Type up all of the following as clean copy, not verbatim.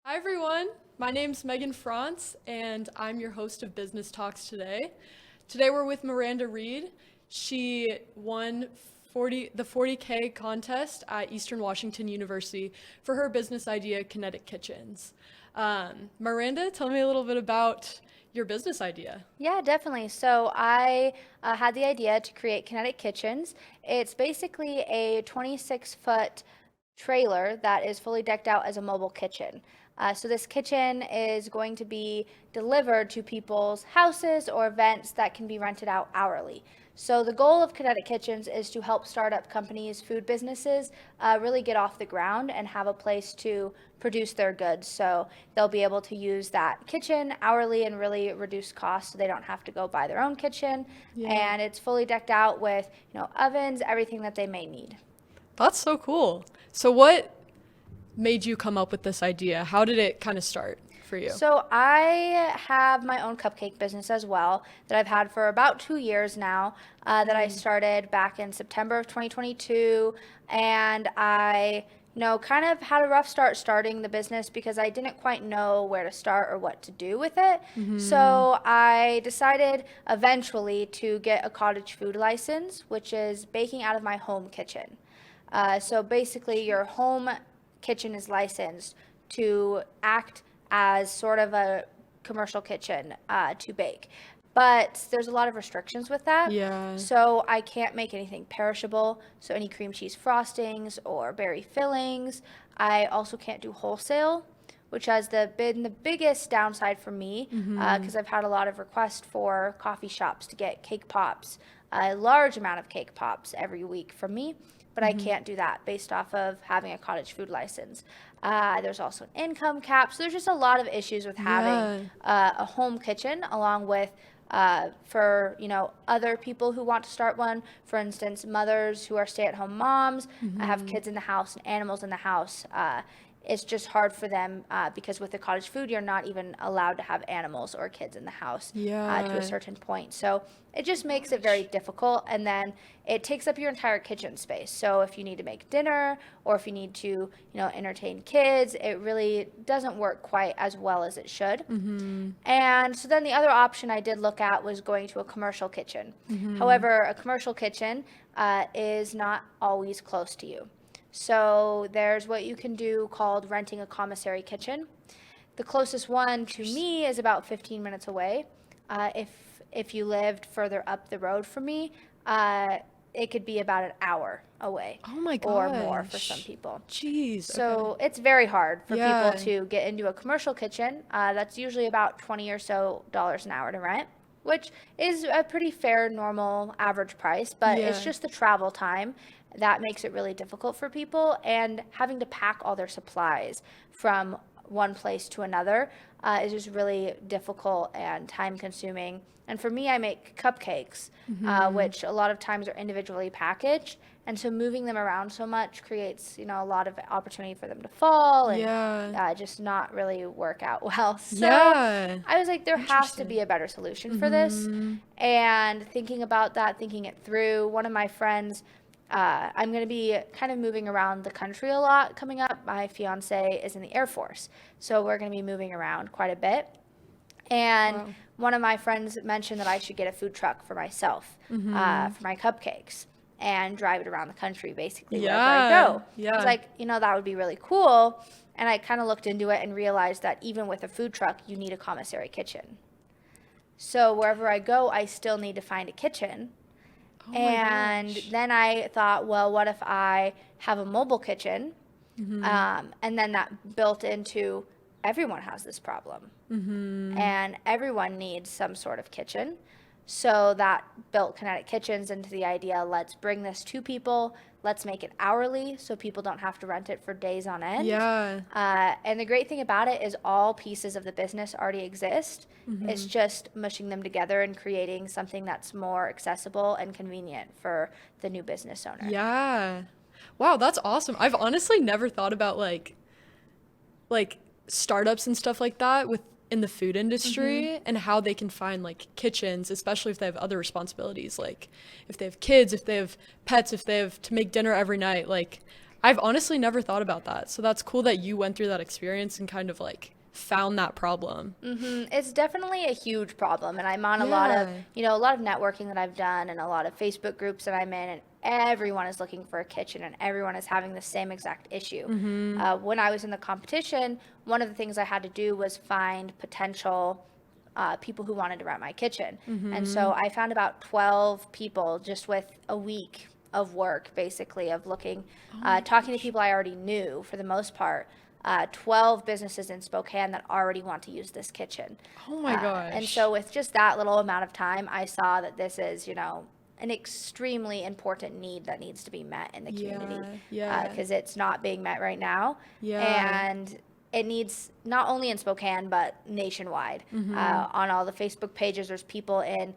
Hi everyone, my name's Megan France and I'm your host of Business Talks today. Today we're with Miranda Reed. She won the 40K contest at Eastern Washington University for her business idea, Kinetic Kitchens. Miranda, tell me a little bit about your business idea. Yeah, definitely. So I had the idea to create Kinetic Kitchens. It's basically a 26-foot trailer that is fully decked out as a mobile kitchen. So this kitchen is going to be delivered to people's houses or events that can be rented out hourly. So the goal of Kinetic Kitchens is to help startup companies, food businesses, really get off the ground and have a place to produce their goods. So they'll be able to use that kitchen hourly and really reduce costs so they don't have to go buy their own kitchen. Yeah. And it's fully decked out with, ovens, everything that they may need. That's so cool. So what made you come up with this idea? How did it kind of start for you? So I have my own cupcake business as well that I've had for about 2 years now, that I started back in September of 2022. And I, kind of had a rough start starting the business because I didn't quite know where to start or what to do with it. So I decided eventually to get a cottage food license, which is baking out of my home kitchen. So basically your home kitchen is licensed to act as sort of a commercial kitchen to bake. But there's a lot of restrictions with that. Yeah. So I can't make anything perishable. So any cream cheese frostings or berry fillings. I also can't do wholesale, which has been the biggest downside for me because I've had a lot of requests for coffee shops to get cake pops, a large amount of cake pops every week from me. But I can't do that based off of having a cottage food license. There's also an income cap. So there's just a lot of issues with having a home kitchen along with for, other people who want to start one. For instance, mothers who are stay-at-home moms, have kids in the house and animals in the house. It's just hard for them because with the cottage food, you're not even allowed to have animals or kids in the house to a certain point. So it just makes it very difficult. And then it takes up your entire kitchen space. So if you need to make dinner or if you need to, entertain kids, it really doesn't work quite as well as it should. And so then the other option I did look at was going to a commercial kitchen. However, a commercial kitchen is not always close to you. So there's what you can do called renting a commissary kitchen. The closest one to me is about 15 minutes away. If you lived further up the road from me, it could be about an hour away. Oh my gosh. Or more for some people. Jeez. So it's very hard for people to get into a commercial kitchen. That's usually about $20 or so an hour to rent, which is a pretty fair, normal, average price. But it's just the travel time that makes it really difficult for people, and having to pack all their supplies from one place to another is just really difficult and time consuming. And for me, I make cupcakes, which a lot of times are individually packaged. And so moving them around so much creates, a lot of opportunity for them to fall and just not really work out well. So I was like, there has to be a better solution for this. And thinking about that, thinking it through, one of my friends, I'm going to be kind of moving around the country a lot coming up. My fiance is in the Air Force, so we're going to be moving around quite a bit. And one of my friends mentioned that I should get a food truck for myself for my cupcakes and drive it around the country basically wherever I go. I was like, that would be really cool. And I kind of looked into it and realized that even with a food truck, you need a commissary kitchen. So wherever I go, I still need to find a kitchen. And then I thought, well, what if I have a mobile kitchen? And then that built into everyone has this problem. And everyone needs some sort of kitchen. So that built Kinetic Kitchens into the idea, let's bring this to people. Let's make it hourly so people don't have to rent it for days on end. And the great thing about it is all pieces of the business already exist. It's just mushing them together and creating something that's more accessible and convenient for the new business owner. Wow, that's awesome. I've honestly never thought about like startups and stuff like that in the food industry and how they can find like kitchens, especially if they have other responsibilities, like if they have kids, if they have pets, if they have to make dinner every night. Like I've honestly never thought about that. So that's cool that you went through that experience and kind of like found that problem. It's definitely a huge problem, and I'm on a lot of networking that I've done and a lot of Facebook groups that I'm in, and everyone is looking for a kitchen and everyone is having the same exact issue. When I was in the competition, one of the things I had to do was find potential people who wanted to rent my kitchen. And so I found about 12 people just with a week of work, basically, of looking, talking to people I already knew for the most part. 12 businesses in Spokane that already want to use this kitchen. Oh my gosh. And so with just that little amount of time, I saw that this is, an extremely important need that needs to be met in the community. Because it's not being met right now. And it needs, not only in Spokane, but nationwide. On all the Facebook pages, there's people in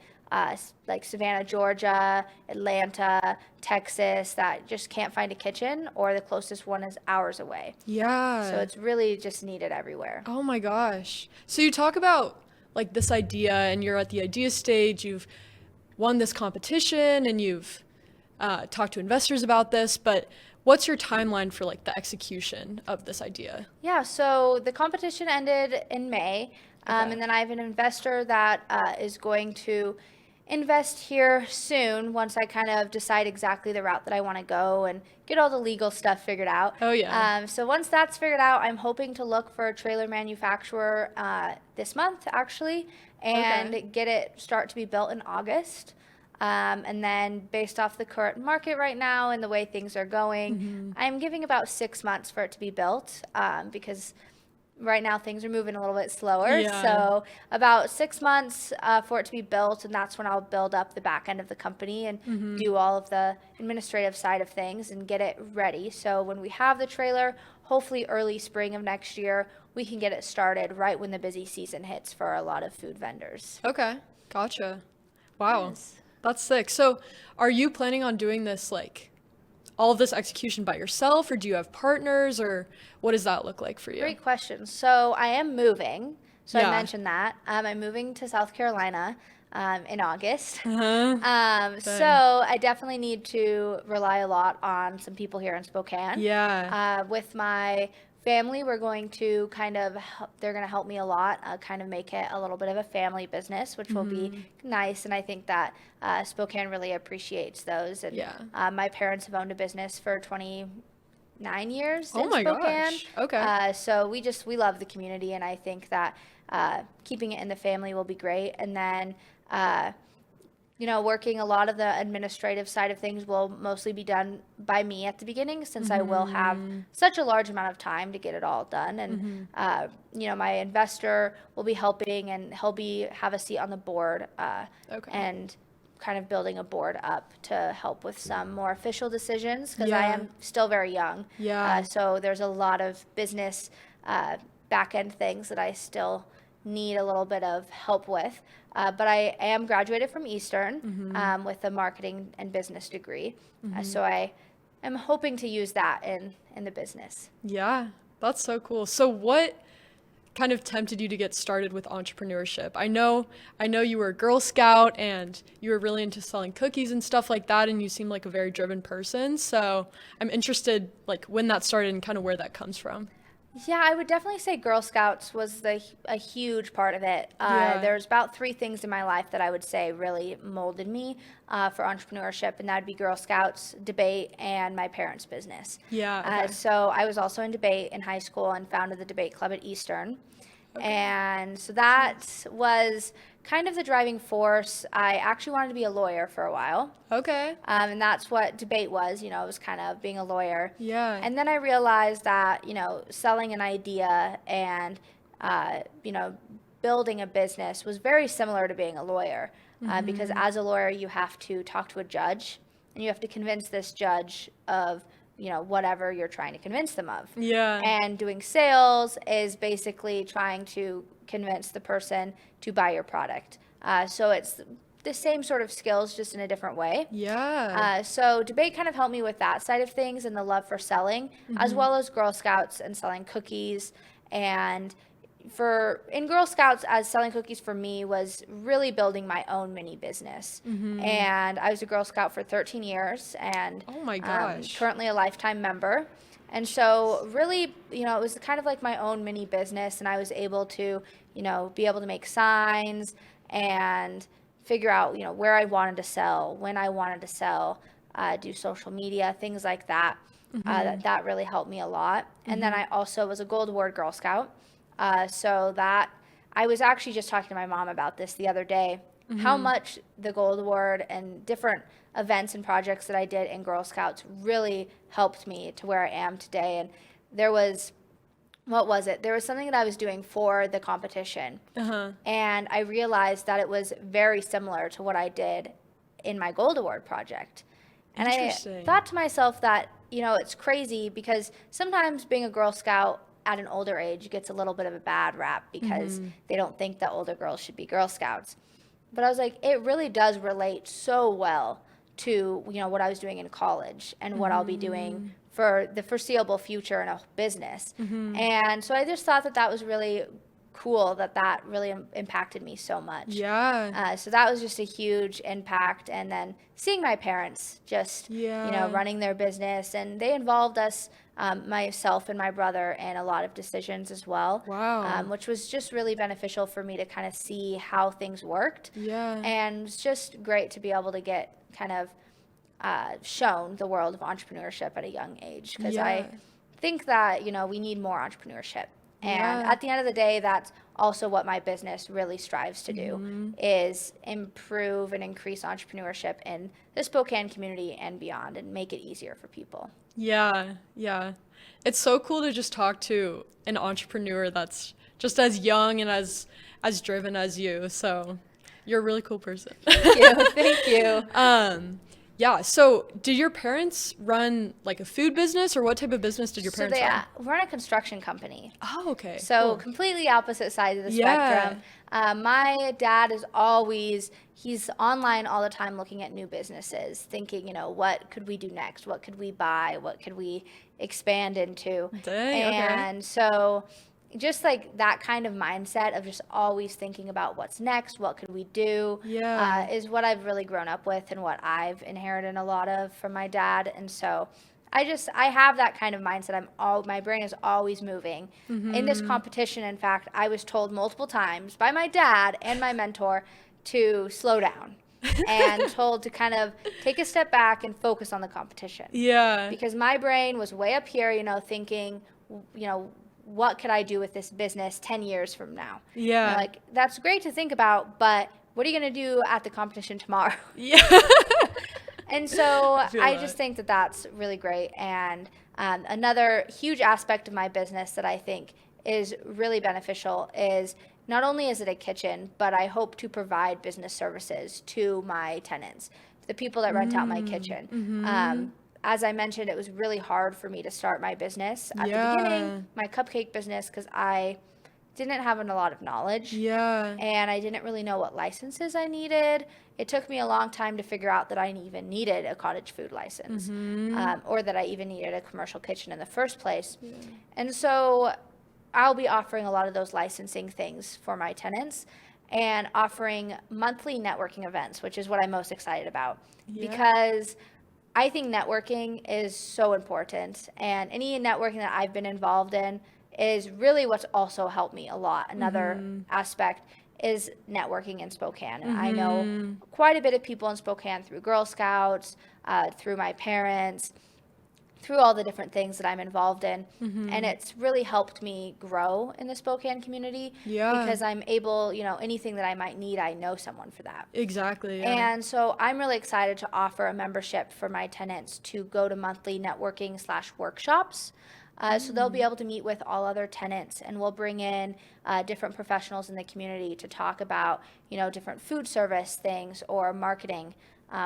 like Savannah, Georgia, Atlanta, Texas that just can't find a kitchen, or the closest one is hours away. So it's really just needed everywhere. Oh my gosh. So you talk about like this idea, and you're at the idea stage, you've won this competition, and you've talked to investors about this, but what's your timeline for like the execution of this idea? So the competition ended in May, and then I have an investor that is going to invest here soon once I kind of decide exactly the route that I want to go and get all the legal stuff figured out. So once that's figured out, I'm hoping to look for a trailer manufacturer this month, actually, and get it start to be built in August. And then based off the current market right now and the way things are going, I'm giving about 6 months for it to be built, because right now things are moving a little bit slower. So about 6 months for it to be built, and that's when I'll build up the back end of the company and do all of the administrative side of things and get it ready. So when we have the trailer, hopefully early spring of next year, we can get it started right when the busy season hits for a lot of food vendors. Okay, gotcha. Wow, that's sick. So are you planning on doing this, like, all of this execution by yourself, or do you have partners, or what does that look like for you? Great question. So I am moving. So I mentioned that. I'm moving to South Carolina in August. So I definitely need to rely a lot on some people here in Spokane. With my family, we're going to they're going to help me a lot, kind of make it a little bit of a family business, which will be nice. And I think that Spokane really appreciates those. And my parents have owned a business for 29 years in Spokane. So we love the community, and I think that keeping it in the family will be great. And then working a lot of the administrative side of things will mostly be done by me at the beginning, since I will have such a large amount of time to get it all done. And, my investor will be helping, and he'll have a seat on the board and kind of building a board up to help with some more official decisions, because I am still very young. So there's a lot of business back end things that I still need a little bit of help with. But I am graduated from Eastern with a marketing and business degree. So I am hoping to use that in the business. Yeah, that's so cool. So what kind of tempted you to get started with entrepreneurship? I know you were a Girl Scout and you were really into selling cookies and stuff like that, and you seem like a very driven person. So I'm interested, like, when that started and kind of where that comes from. Yeah, I would definitely say Girl Scouts was a huge part of it. There's about 3 things in my life that I would say really molded me for entrepreneurship, and that would be Girl Scouts, debate, and my parents' business. So I was also in debate in high school and founded the debate club at Eastern. And so that was kind of the driving force. I actually wanted to be a lawyer for a while. And that's what debate was, it was kind of being a lawyer. And then I realized that, selling an idea and, building a business was very similar to being a lawyer. Because as a lawyer, you have to talk to a judge, and you have to convince this judge of whatever you're trying to convince them of. And doing sales is basically trying to convince the person to buy your product. So it's the same sort of skills, just in a different way. So debate kind of helped me with that side of things and the love for selling, as well as Girl Scouts and selling cookies. And, in Girl Scouts, as selling cookies for me was really building my own mini business. And I was a Girl Scout for 13 years and Oh my gosh. currently a lifetime member. And so really, it was kind of like my own mini business, and I was able to, be able to make signs and figure out, where I wanted to sell, when I wanted to sell, do social media, things like that. That really helped me a lot. And then I also was a Gold Award Girl Scout. So that I was actually just talking to my mom about this the other day, how much the Gold Award and different events and projects that I did in Girl Scouts really helped me to where I am today. And there was, what was it? There was something that I was doing for the competition. And I realized that it was very similar to what I did in my Gold Award project. And I thought to myself that, it's crazy because sometimes being a Girl Scout at an older age gets a little bit of a bad rap because they don't think that older girls should be Girl Scouts. But I was like, it really does relate so well to, what I was doing in college and what I'll be doing for the foreseeable future in a business. And so I just thought that was really cool, that really impacted me so much. Yeah. So that was just a huge impact. And then seeing my parents just, running their business, and they involved us, myself and my brother, in a lot of decisions as well. Wow. Which was just really beneficial for me to kind of see how things worked. Yeah. And it's just great to be able to get kind of shown the world of entrepreneurship at a young age, because I think that, we need more entrepreneurship. And at the end of the day, that's also what my business really strives to do, is improve and increase entrepreneurship in the Spokane community and beyond, and make it easier for people. Yeah. It's so cool to just talk to an entrepreneur that's just as young and as driven as you. So you're a really cool person. Thank you. Yeah. So did your parents run like a food business, or what type of business did your parents run? So they run a construction company. Oh, okay. So cool. Completely opposite sides of the spectrum. My dad he's online all the time looking at new businesses, thinking, what could we do next? What could we buy? What could we expand into? Dang, and so just like that kind of mindset of just always thinking about what's next, what could we do, is what I've really grown up with and what I've inherited a lot of from my dad. And so I have that kind of mindset. My brain is always moving. In this competition, in fact, I was told multiple times by my dad and my mentor to slow down and told to kind of take a step back and focus on the competition. Yeah. Because my brain was way up here, thinking, what could I do with this business 10 years from now? Yeah. Like, that's great to think about, but what are you going to do at the competition tomorrow? Yeah. And so I just think that that's really great. And another huge aspect of my business that I think is really beneficial is not only is it a kitchen, but I hope to provide business services to my tenants, the people that rent out my kitchen. As I mentioned, it was really hard for me to start my business at the beginning, my cupcake business, because I didn't have a lot of knowledge. And I didn't really know what licenses I needed. It took me a long time to figure out that I even needed a cottage food license, or that I even needed a commercial kitchen in the first place. And so I'll be offering a lot of those licensing things for my tenants, and offering monthly networking events, which is what I'm most excited about, because I think networking is so important, and any networking that I've been involved in is really what's also helped me a lot. Another aspect is networking in Spokane. And I know quite a bit of people in Spokane through Girl Scouts, through my parents, through all the different things that I'm involved in. And it's really helped me grow in the Spokane community, because I'm able, anything that I might need, I know someone for that. Exactly. And so I'm really excited to offer a membership for my tenants to go to monthly networking /workshops. So they'll be able to meet with all other tenants, and we'll bring in different professionals in the community to talk about, different food service things or marketing,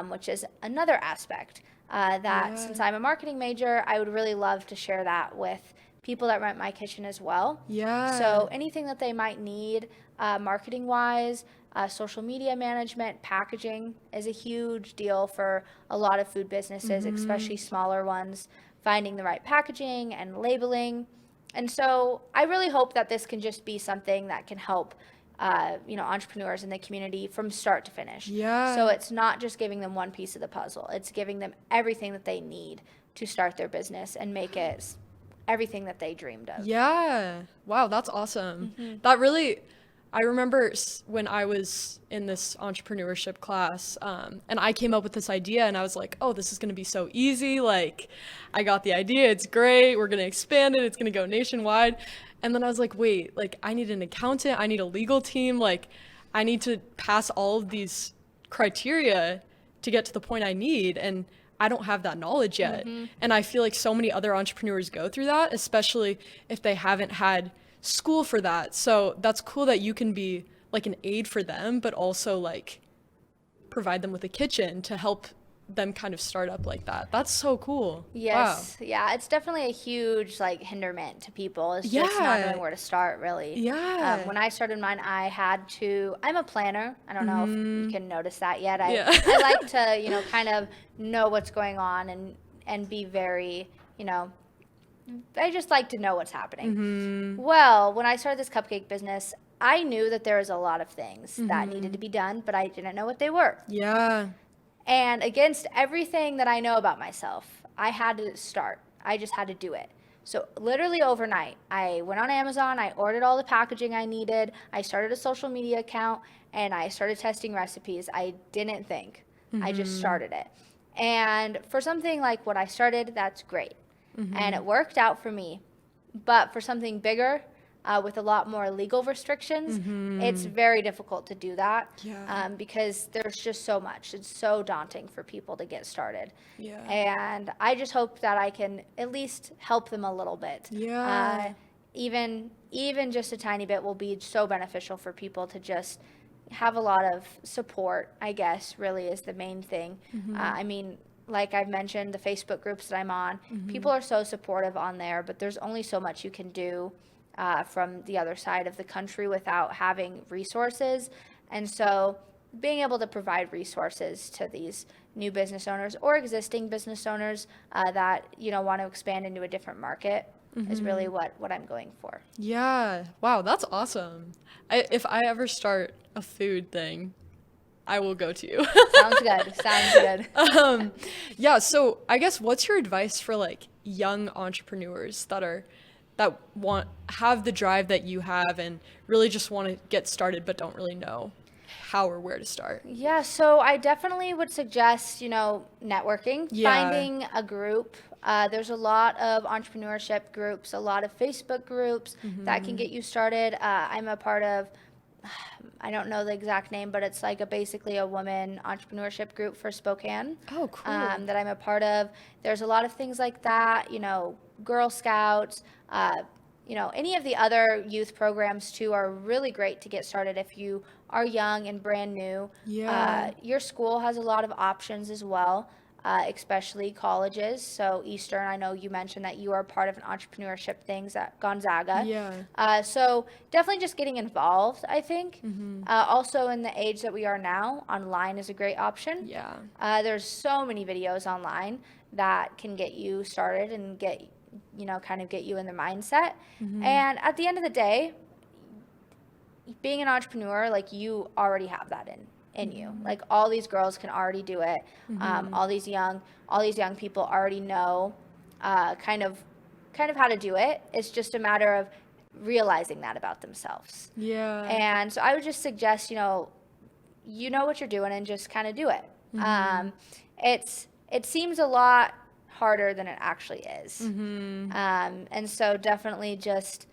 which is another aspect that since I'm a marketing major, I would really love to share that with people that rent my kitchen as well. So anything that they might need marketing-wise, social media management, packaging is a huge deal for a lot of food businesses, especially smaller ones. Finding the right packaging and labeling And so I really hope that this can just be something that can help entrepreneurs in the community from start to finish. Yeah. So it's not just giving them one piece of the puzzle. It's giving them everything that they need to start their business and make it everything that they dreamed of. Yeah. Wow, that's awesome. That really, I remember when I was in this entrepreneurship class, and I came up with this idea, and I was like, oh, this is going to be so easy. Like, I got the idea. It's great. We're going to expand it. It's going to go nationwide. And then I was like, wait, like, I need an accountant. I need a legal team. Like, I need to pass all of these criteria to get to the point I need. And I don't have that knowledge yet. And I feel like so many other entrepreneurs go through that, especially if they haven't had school for that. So that's cool that you can be like an aid for them, but also like provide them with a kitchen to help them kind of start up like that. That's so cool. Yes. Wow. Yeah. It's definitely a huge like hinderment to people. It's just not knowing where to start, really. Yeah. When I started mine, I'm a planner. I don't know if you can notice that yet. I like to, kind of know what's going on and be very, I just like to know what's happening. Well, when I started this cupcake business, I knew that there was a lot of things that needed to be done, but I didn't know what they were. Yeah. And against everything that I know about myself, I had to start. I just had to do it. So literally overnight, I went on Amazon, I ordered all the packaging I needed, I started a social media account, and I started testing recipes. I didn't think. I just started it. And for something like what I started, that's great. And it worked out for me. But for something bigger, with a lot more legal restrictions, it's very difficult to do that because there's just so much. It's so daunting for people to get started. Yeah. And I just hope that I can at least help them a little bit. Yeah. Even just a tiny bit will be so beneficial for people to just have a lot of support, I guess, really is the main thing. I mean, like I've mentioned, the Facebook groups that I'm on, people are so supportive on there, but there's only so much you can do from the other side of the country without having resources. And so being able to provide resources to these new business owners or existing business owners that want to expand into a different market is really what I'm going for. Yeah. Wow, that's awesome. If I ever start a food thing, I will go to you. Sounds good. Yeah, so I guess what's your advice for like young entrepreneurs that have the drive that you have and really just want to get started but don't really know how or where to start? Yeah, so I definitely would suggest, networking, finding a group. There's a lot of entrepreneurship groups, a lot of Facebook groups that can get you started. I'm a part of, I don't know the exact name, but it's like basically a woman entrepreneurship group for Spokane. Oh, cool. That I'm a part of. There's a lot of things like that, Girl Scouts, any of the other youth programs too are really great to get started if you are young and brand new. Yeah. Your school has a lot of options as well, especially colleges. So Eastern, I know you mentioned that you are part of an entrepreneurship things at Gonzaga. Yeah. So definitely just getting involved, I think. Also in the age that we are now, online is a great option. Yeah. There's so many videos online that can get you started and kind of get you in the mindset. And at the end of the day, being an entrepreneur, like you already have that in you. Like all these girls can already do it. All these young people already know kind of how to do it. It's just a matter of realizing that about themselves. Yeah. And so I would just suggest, you know what you're doing and just kind of do it. It seems a lot harder than it actually is. And so definitely just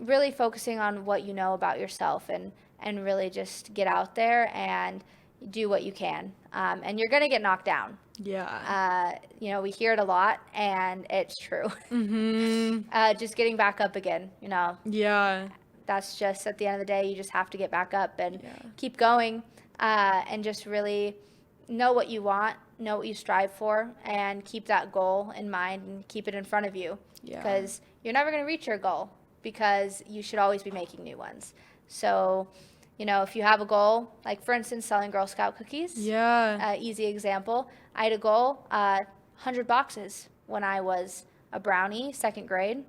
really focusing on what you know about yourself and really just get out there and do what you can. And you're going to get knocked down. Yeah. We hear it a lot and it's true. Just getting back up again, Yeah. That's just at the end of the day, you just have to get back up and keep going and just really know what you want, know what you strive for, and keep that goal in mind and keep it in front of you. Because you're never going to reach your goal because you should always be making new ones. So, if you have a goal, like for instance, selling Girl Scout cookies, easy example. I had a goal, 100 boxes when I was a brownie, second grade.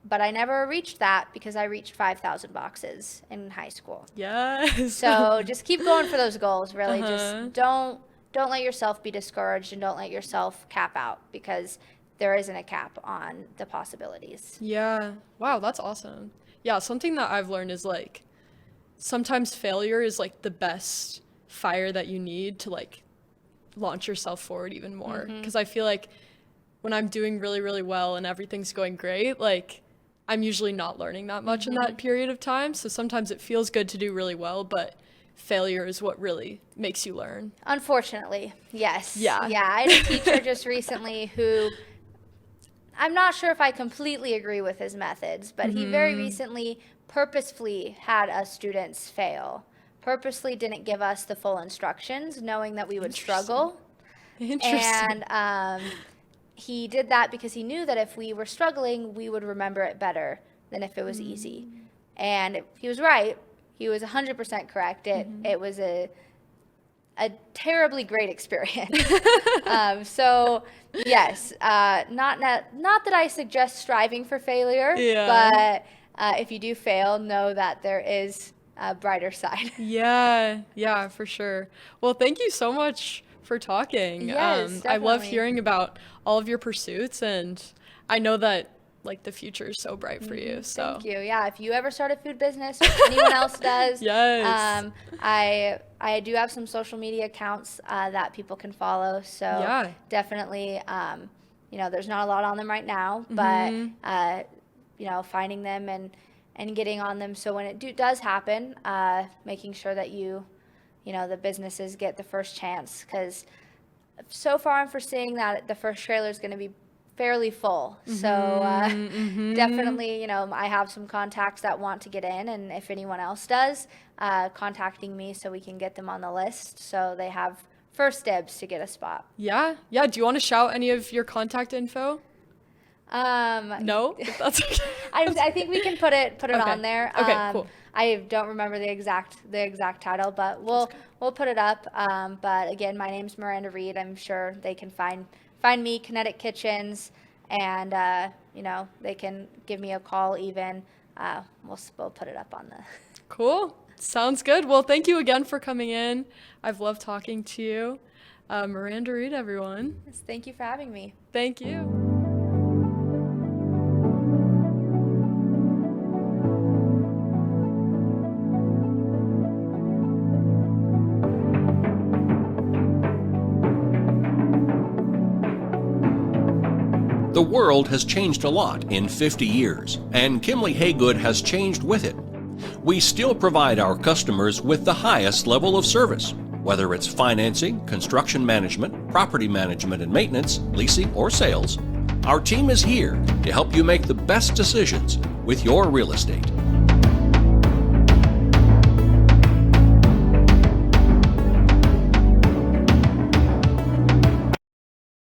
but I never reached that because I reached 5,000 boxes in high school. Yes. So just keep going for those goals, really. Uh-huh. Just don't let yourself be discouraged, and don't let yourself cap out, because there isn't a cap on the possibilities. Yeah. Wow, that's awesome. Yeah, something that I've learned is like sometimes failure is like the best fire that you need to like launch yourself forward even more. Because I feel like when I'm doing really, really well and everything's going great, like I'm usually not learning that much in that period of time. So sometimes it feels good to do really well, but failure is what really makes you learn. Unfortunately, yes. Yeah. Yeah, I had a teacher just recently who, I'm not sure if I completely agree with his methods, but he very recently purposefully had us students fail. Purposely didn't give us the full instructions, knowing that we would struggle. Interesting. And he did that because he knew that if we were struggling, we would remember it better than if it was easy. And he was right. He was 100% correct. It was a terribly great experience. So yes, not that I suggest striving for failure, but if you do fail, know that there is a brighter side. Yeah, for sure. Well, thank you so much for talking. Yes, I love definitely. hearing about all of your pursuits, and I know that like the future is so bright for you. So Thank you. Yeah, if you ever start a food business, or anyone else does, Yes. I do have some social media accounts that people can follow. So Yeah. definitely, there's not a lot on them right now, but finding them and getting on them. So when it does happen, making sure that the businesses get the first chance, because so far I'm foreseeing that the first trailer is going to be fairly full. So definitely, I have some contacts that want to get in, and if anyone else does, contacting me so we can get them on the list so they have first dibs to get a spot. Yeah. Do you want to shout any of your contact info? No, if that's okay. I think we can put it Okay. on there. Okay, cool. I don't remember the exact title, but we'll put it up. But again, my name's Miranda Reed. I'm sure they can find me, Kinetic Kitchens, and they can give me a call even. We'll put it up on the. Cool. Sounds good. Well, thank you again for coming in. I've loved talking to you. Miranda Reed, everyone. Thank you for having me. Thank you. The world has changed a lot in 50 years, and Kimley Haygood has changed with it. We still provide our customers with the highest level of service, whether it's financing, construction management, property management and maintenance, leasing, or sales. Our team is here to help you make the best decisions with your real estate.